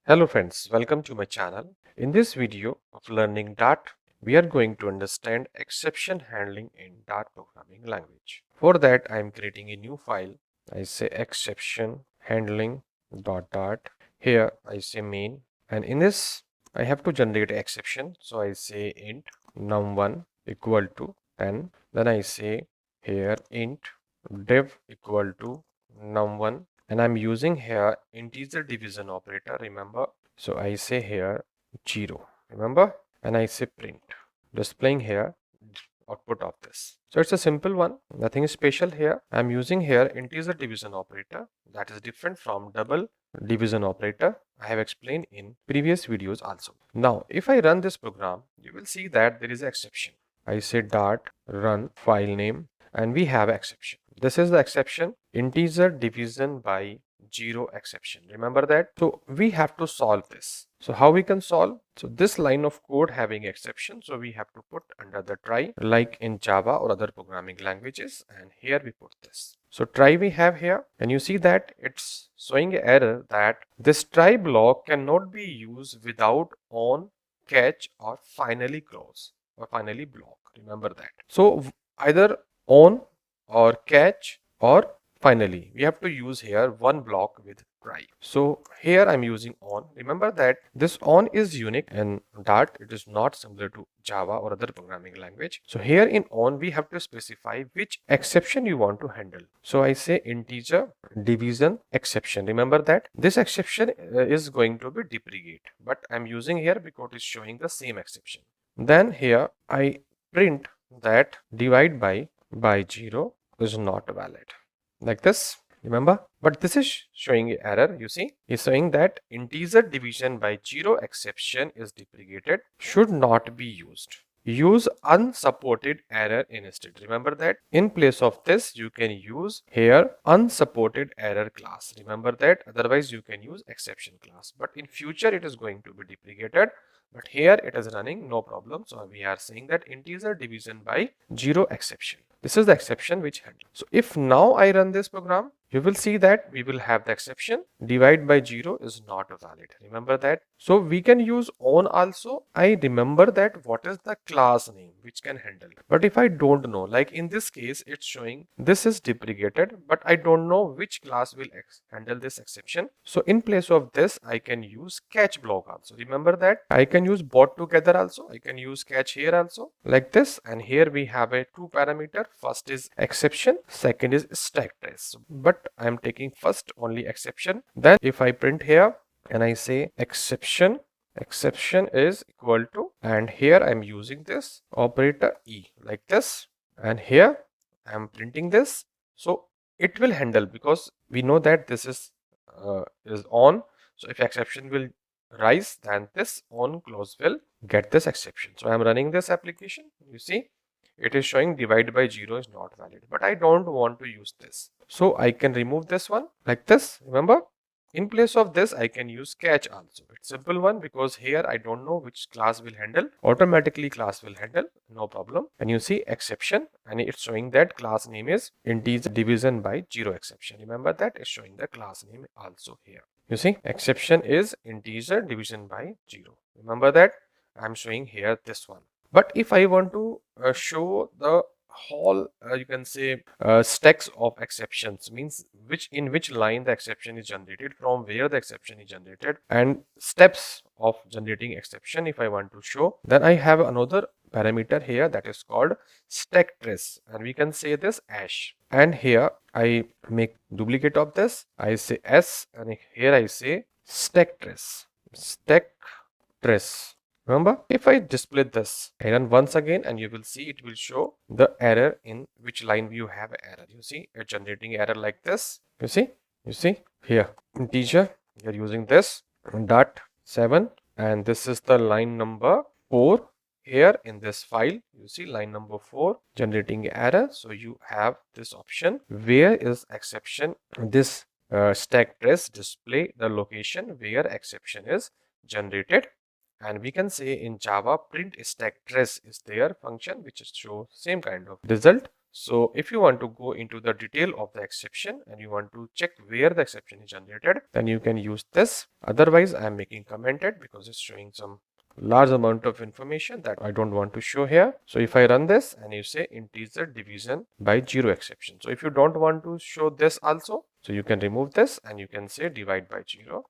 Hello friends, welcome to my channel. In this video of learning Dart, we are going to understand exception handling in Dart programming language. For that, I am creating a new file. I say exception handling .dart. Here I say main, and in this I have to generate an exception. So I say int num1 equal to 10. Then I say here int div equal to num1, and I'm using here integer division operator, remember. So I say here 0, remember, and I say print, displaying here output of this. So it's a simple one, nothing special here. I'm using here integer division operator, that is different from double division operator. I have explained in previous videos also. Now if I run this program, you will see that there is an exception. I say dart run file name, and we have exception. This is the exception, integer division by 0 exception. Remember that? So we have to solve this. So how we can solve? So this line of code having exception, so we have to put under the try, like in Java or other programming languages, and here we put this. So try we have here, and you see that it's showing an error that this try block cannot be used without on, catch, or finally close or finally block. Remember that. So either on or catch or finally, we have to use here one block with try. So here I'm using on. Remember that this on is unique in Dart. It is not similar to Java or other programming language. So here in on, we have to specify which exception you want to handle. So I say integer division exception. Remember that this exception is going to be duplicate, but I'm using here because it's showing the same exception. Then here I print that divide by 0 is not valid, like this, remember. But this is showing an error. You see, it's saying that integer division by 0 exception is deprecated, should not be used. Use unsupported error instead. Remember that. In place of this, you can use here unsupported error class. Remember that. Otherwise, you can use exception class. But in future, it is going to be deprecated. But here it is running, no problem. So we are saying that integer division by 0 exception. This is the exception which handles. So if now I run this program, you will see that we will have the exception divide by 0 is not valid. Remember that. So we can use on also. I remember that what is the class name which can handle. But if I don't know, like in this case, it's showing this is deprecated, but I don't know which class will handle this exception. So in place of this, I can use catch block also. Remember that. I can use both together also. I can use catch here also, like this. And here we have a two parameter. First is exception, second is stack trace. But I am taking first only exception. Then if I print here and I say exception is equal to, and here I am using this operator E like this, and here I am printing this. So it will handle because we know that this is on. So if exception will rise, then this on close will get this exception. So I am running this application. You see, it is showing divide by 0 is not valid, but I don't want to use this. So I can remove this one like this. Remember, in place of this, I can use catch also. It's simple one because here I don't know which class will handle. Automatically class will handle, no problem. And you see exception, and it's showing that class name is integer division by 0 exception. Remember that it's showing the class name also here. You see, exception is integer division by 0. Remember that I'm showing here this one. But if I want to show the whole you can say stacks of exceptions, means in which line the exception is generated, from where the exception is generated, and steps of generating exception, if I want to show, then I have another parameter here that is called stack trace, and we can say this ash. And here I make duplicate of this. I say s, and here I say stack trace. Remember, if I display this, I run once again, and you will see it will show the error in which line you have error. You see, it's generating error like this. You see here, integer, you're using this dot 7, and this is the line number 4. Here in this file, you see line number 4 generating error. So you have this option, where is exception, this stack trace display the location where exception is generated. And we can say in Java, print stack trace is their function which shows same kind of result. So if you want to go into the detail of the exception and you want to check where the exception is generated, then you can use this. Otherwise, I am making commented because it's showing some large amount of information that I don't want to show here. So if I run this and you say integer division by 0 exception. So if you don't want to show this also, so you can remove this and you can say divide by 0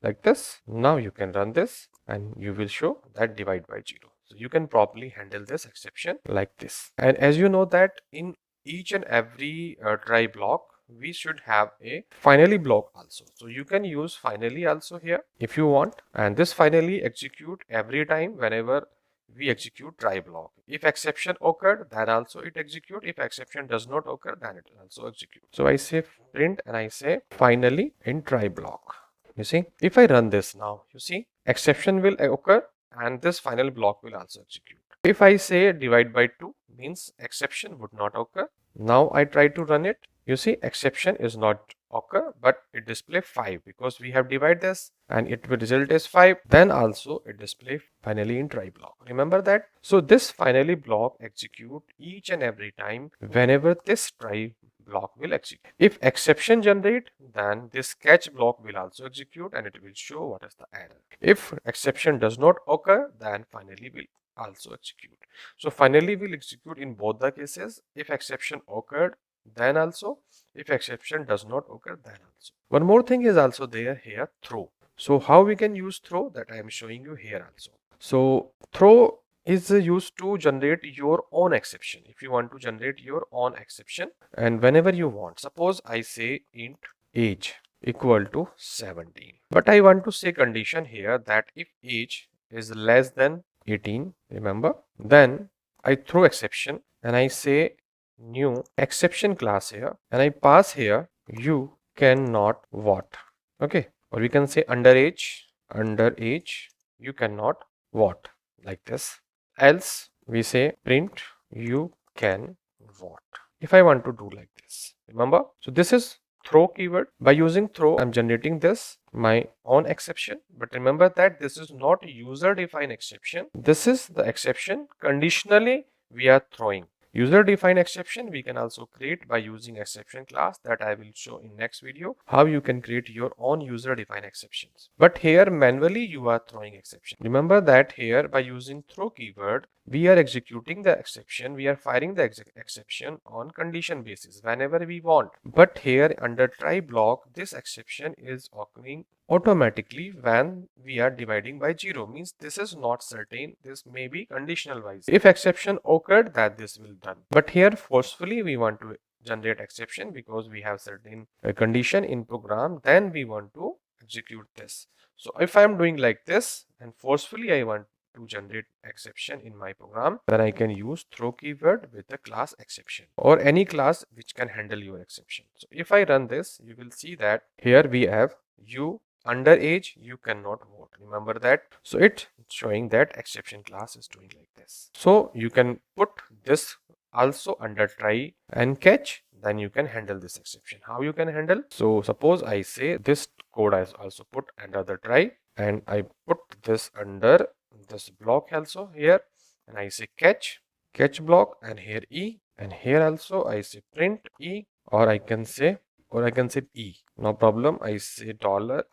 like this. Now you can run this and you will show that divide by 0. So you can properly handle this exception like this. And as you know that in each and every try block, we should have a finally block also. So you can use finally also here if you want, and this finally execute every time whenever we execute try block. If exception occurred, then also it execute. If exception does not occur, then it also execute. So I say print and I say finally in try block. You see, if I run this now, you see exception will occur and this final block will also execute. If I say divide by 2, means exception would not occur. Now I try to run it. You see exception is not occur, but it display 5 because we have divided this and it will result as 5. Then also it display finally in try block. Remember that? So this finally block execute each and every time whenever this try block will execute. If exception generate, then this catch block will also execute and it will show what is the error. If exception does not occur, then finally will also execute. So finally will execute in both the cases. If exception occurred, then also. If exception does not occur, then also. One more thing is also there here, throw. So how we can use throw, that I am showing you here also. So throw is used to generate your own exception. If you want to generate your own exception and whenever you want, suppose I say int age equal to 17, but I want to say condition here that if age is less than 18, remember, then I throw exception and I say new exception class here and I pass here you cannot what. Okay, or we can say underage you cannot what, like this. Else we say print you can what. If I want to do like this, remember, so this is throw keyword. By using throw, I'm generating this my own exception, but remember that this is not user defined exception. This is the exception conditionally we are throwing. User defined exception we can also create by using exception class, that I will show in next video how you can create your own user defined exceptions. But here manually you are throwing exception. Remember that here by using throw keyword we are executing the exception, we are firing the exception on condition basis whenever we want. But here under try block this exception is occurring automatically when we are dividing by 0, means this is not certain, this may be conditional wise. If exception occurred, that this will done. But here forcefully we want to generate exception because we have certain condition in program, then we want to execute this. So if I am doing like this and forcefully I want to generate exception in my program, then I can use throw keyword with the class exception or any class which can handle your exception. So if I run this, you will see that here we have you underage you cannot vote. Remember that? So it's showing that exception class is doing like this. So you can put this also under try and catch, then you can handle this exception. How you can handle? So suppose I say this code I also put under the try and I put this under this block also here and I say catch block and here E, and here also I say print E, or I can say E, no problem, I say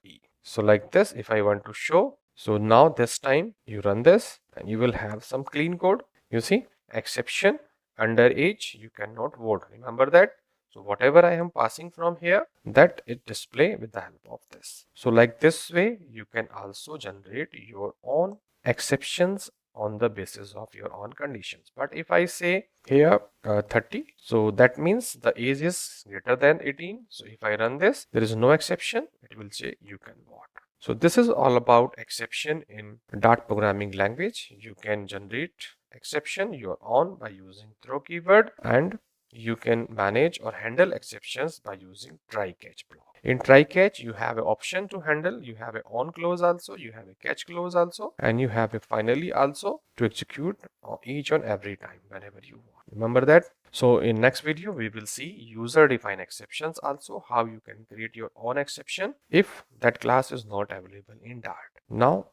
$E. So like this if I want to show. So now this time you run this and you will have some clean code. You see exception underage you cannot vote, remember that. So whatever I am passing from here, that it display with the help of this. So like this way you can also generate your own exceptions on the basis of your own conditions. But if I say here 30, so that means the age is greater than 18. So if I run this, there is no exception, it will say you can vote. So this is all about exception in Dart programming language. You can generate exception your own by using throw keyword, and you can manage or handle exceptions by using try catch block. In try catch you have an option to handle, you have a on clause also, you have a catch clause also, and you have a finally also to execute each and every time whenever you want. Remember that? So in next video we will see user defined exceptions also, how you can create your own exception if that class is not available in Dart. Now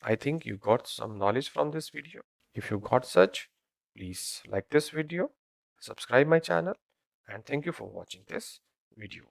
I think you got some knowledge from this video. If you got such, please like this video, subscribe my channel, and thank you for watching this video.